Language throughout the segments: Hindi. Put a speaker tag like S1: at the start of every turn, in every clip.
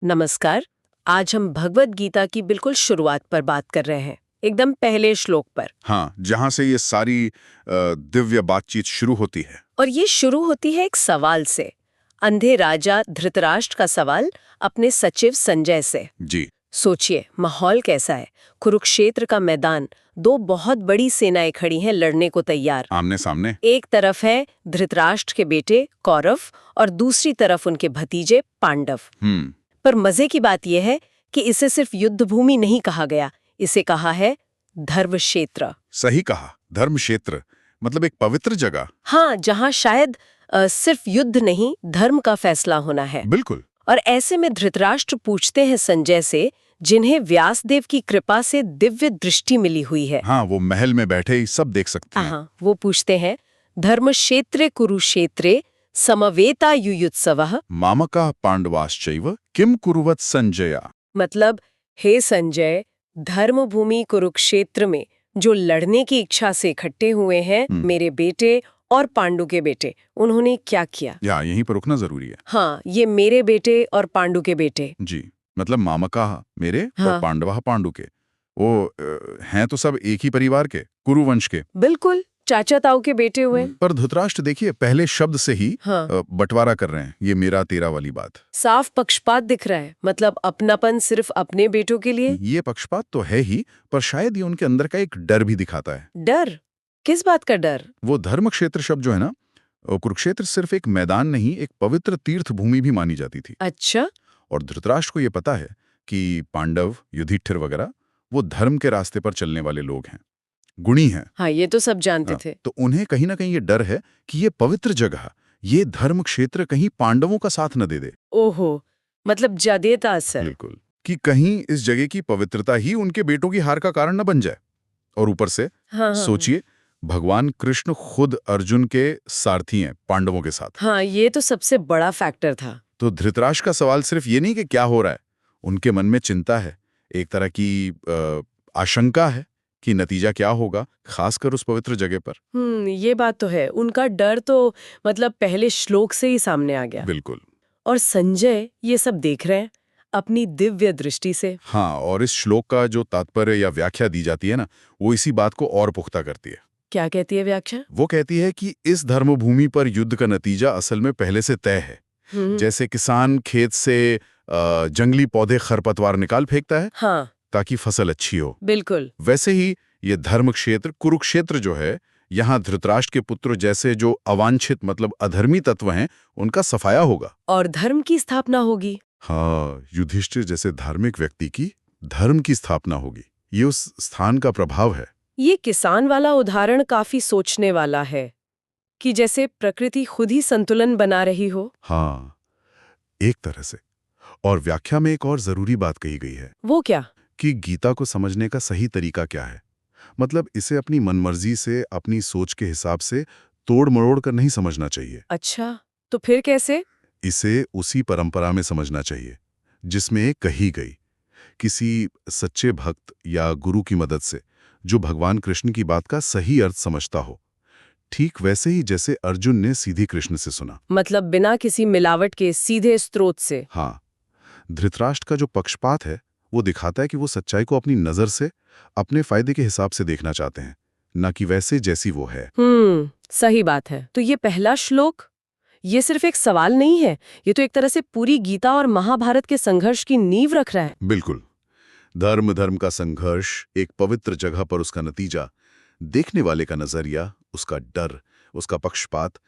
S1: नमस्कार। आज हम भगवत गीता की बिल्कुल शुरुआत पर बात कर रहे हैं, एकदम पहले श्लोक पर।
S2: हाँ, जहाँ से ये सारी दिव्य बातचीत शुरू होती है।
S1: और ये शुरू होती है एक सवाल से, अंधे राजा धृतराष्ट्र का सवाल अपने सचिव संजय से।
S2: जी।
S1: सोचिए माहौल कैसा है। कुरुक्षेत्र का मैदान, दो बहुत बड़ी सेनाएं खड़ी हैं लड़ने को तैयार।
S2: आमने सामने।
S1: एक तरफ है धृतराष्ट्र के बेटे कौरव और दूसरी तरफ उनके भतीजे पांडव। पर मजे की बात यह है कि इसे सिर्फ युद्ध भूमि नहीं कहा गया, इसे कहा है धर्म क्षेत्र।
S2: सही कहा, धर्म क्षेत्र मतलब एक पवित्र जगह।
S1: हाँ, जहाँ शायद सिर्फ युद्ध नहीं, धर्म का फैसला होना है।
S2: बिल्कुल।
S1: और ऐसे में धृतराष्ट्र पूछते हैं संजय से, जिन्हें व्यासदेव की कृपा से दिव्य दृष्टि मिली हुई है।
S2: हाँ, वो महल में बैठे ही सब देख सकते हैं।
S1: हाँ, वो पूछते हैं, धर्म क्षेत्रे कुरुक्षेत्रे समवेता युयुत्सवः
S2: मामका पांडवाश्चैव किम कुरुवत संजया।
S1: मतलब, हे संजय, धर्म भूमि कुरुक्षेत्र में जो लड़ने की इच्छा से इकट्ठे हुए हैं, मेरे बेटे और पांडु के बेटे, उन्होंने क्या किया?
S2: यहीं पर रुकना जरूरी है।
S1: हाँ, ये मेरे बेटे और पांडु के बेटे।
S2: जी, मतलब मामका मेरे
S1: हाँ।
S2: और पांडवा पांडु के। वो हैं तो सब एक ही परिवार के, कुरुवंश के।
S1: बिल्कुल, चाचा ताऊ के बेटे हुए।
S2: पर धृतराष्ट्र देखिए पहले शब्द से ही
S1: हाँ।
S2: बंटवारा कर रहे हैं, ये मेरा तेरा वाली बात।
S1: साफ पक्षपात दिख रहा है, मतलब अपनापन सिर्फ अपने बेटों के लिए।
S2: ये पक्षपात तो है ही, पर शायद ये उनके अंदर का एक डर भी दिखाता है।
S1: डर? किस बात का डर?
S2: वो धर्म क्षेत्र शब्द जो है ना, कुरुक्षेत्र सिर्फ एक मैदान नहीं, एक पवित्र तीर्थ भूमि भी मानी जाती थी।
S1: अच्छा।
S2: और धृतराष्ट्र को ये पता है कि पांडव, युधिष्ठिर वगैरह वो धर्म के रास्ते पर चलने वाले लोग हैं, गुणी हैं।
S1: हाँ, ये तो सब जानते थे।
S2: तो उन्हें कहीं ना कहीं ये डर है कि ये पवित्र जगह, ये धर्म क्षेत्र कहीं पांडवों का साथ न दे दे।
S1: ओहो, मतलब जादेता असर।
S2: बिल्कुल, कि कहीं इस जगह की पवित्रता ही उनके बेटों की हार का कारण न बन जाए। और ऊपर से
S1: हाँ,
S2: सोचिए, भगवान कृष्ण खुद अर्जुन के सारथी हैं पांडवों के साथ।
S1: हाँ, ये तो सबसे बड़ा फैक्टर था।
S2: तो धृतराष्ट्र का सवाल सिर्फ ये नहीं कि क्या हो रहा है, उनके मन में चिंता है, एक तरह की आशंका है कि नतीजा क्या होगा, खासकर उस पवित्र जगह पर।
S1: ये बात तो है। उनका डर तो मतलब पहले श्लोक से ही सामने आ गया।
S2: बिल्कुल।
S1: और संजय ये सब देख रहे हैं अपनी दिव्य दृष्टि से।
S2: हाँ, और इस श्लोक का जो तात्पर्य या व्याख्या दी जाती है ना, वो इसी बात को और पुख्ता करती है।
S1: क्या कहती है व्याख्या?
S2: वो कहती है कि इस धर्मभूमि पर युद्ध का नतीजा असल में पहले से तय है। जैसे किसान खेत से जंगली पौधे खरपतवार निकाल फेंकता है,
S1: हाँ,
S2: ताकि फसल अच्छी हो।
S1: बिल्कुल।
S2: वैसे ही ये धर्म क्षेत्र कुरुक्षेत्र जो है, यहाँ धृतराष्ट्र के पुत्र जैसे जो अवांछित मतलब अधर्मी तत्व हैं, उनका सफाया होगा।
S1: और धर्म की स्थापना होगी।
S2: हाँ, युधिष्ठिर जैसे धार्मिक व्यक्ति की धर्म की स्थापना होगी। ये उस स्थान का प्रभाव है।
S1: ये किसान वाला उदाहरण काफी सोचने वाला है, कि जैसे प्रकृति खुद ही संतुलन बना रही हो।
S2: हाँ, एक तरह से। और व्याख्या में एक और जरूरी बात कही गई है।
S1: वो क्या?
S2: कि गीता को समझने का सही तरीका क्या है। मतलब इसे अपनी मनमर्जी से, अपनी सोच के हिसाब से तोड़ मरोड़ कर नहीं समझना चाहिए।
S1: अच्छा, तो फिर कैसे?
S2: इसे उसी परंपरा में समझना चाहिए जिसमें ये कही गई, किसी सच्चे भक्त या गुरु की मदद से, जो भगवान कृष्ण की बात का सही अर्थ समझता हो। ठीक वैसे ही जैसे अर्जुन ने सीधी कृष्ण से सुना।
S1: मतलब बिना किसी मिलावट के, सीधे स्रोत से।
S2: हाँ, धृतराष्ट्र का जो पक्षपात है वो दिखाता है कि वो सच्चाई को अपनी नजर से, अपने फायदे के हिसाब से देखना चाहते हैं, न कि वैसे जैसी वो है।
S1: सही बात है। तो ये पहला श्लोक, ये सिर्फ एक सवाल नहीं है, ये तो एक तरह से पूरी गीता और महाभारत के संघर्ष की नींव रख रहा है।
S2: बिल्कुल। धर्म का संघर्ष, एक पवित्र जगह पर उसका नतीजा, देखने वाले का नजरिया, उसका डर, उसका पक्षपात,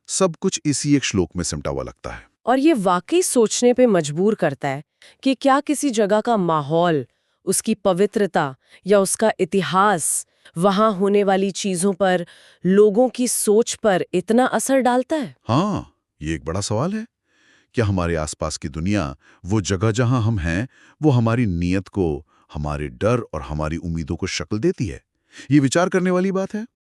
S2: सब कुछ इसी एक श्लोक में सिमटा हुआ लगता है।
S1: और ये वाकई सोचने पे मजबूर करता है कि क्या किसी जगह का माहौल, उसकी पवित्रता या उसका इतिहास वहां होने वाली चीजों पर, लोगों की सोच पर इतना असर डालता है?
S2: हाँ, ये एक बड़ा सवाल है। क्या हमारे आसपास की दुनिया, वो जगह जहां हम हैं, वो हमारी नीयत को, हमारे डर और हमारी उम्मीदों को शक्ल देती है? ये विचार करने वाली बात है।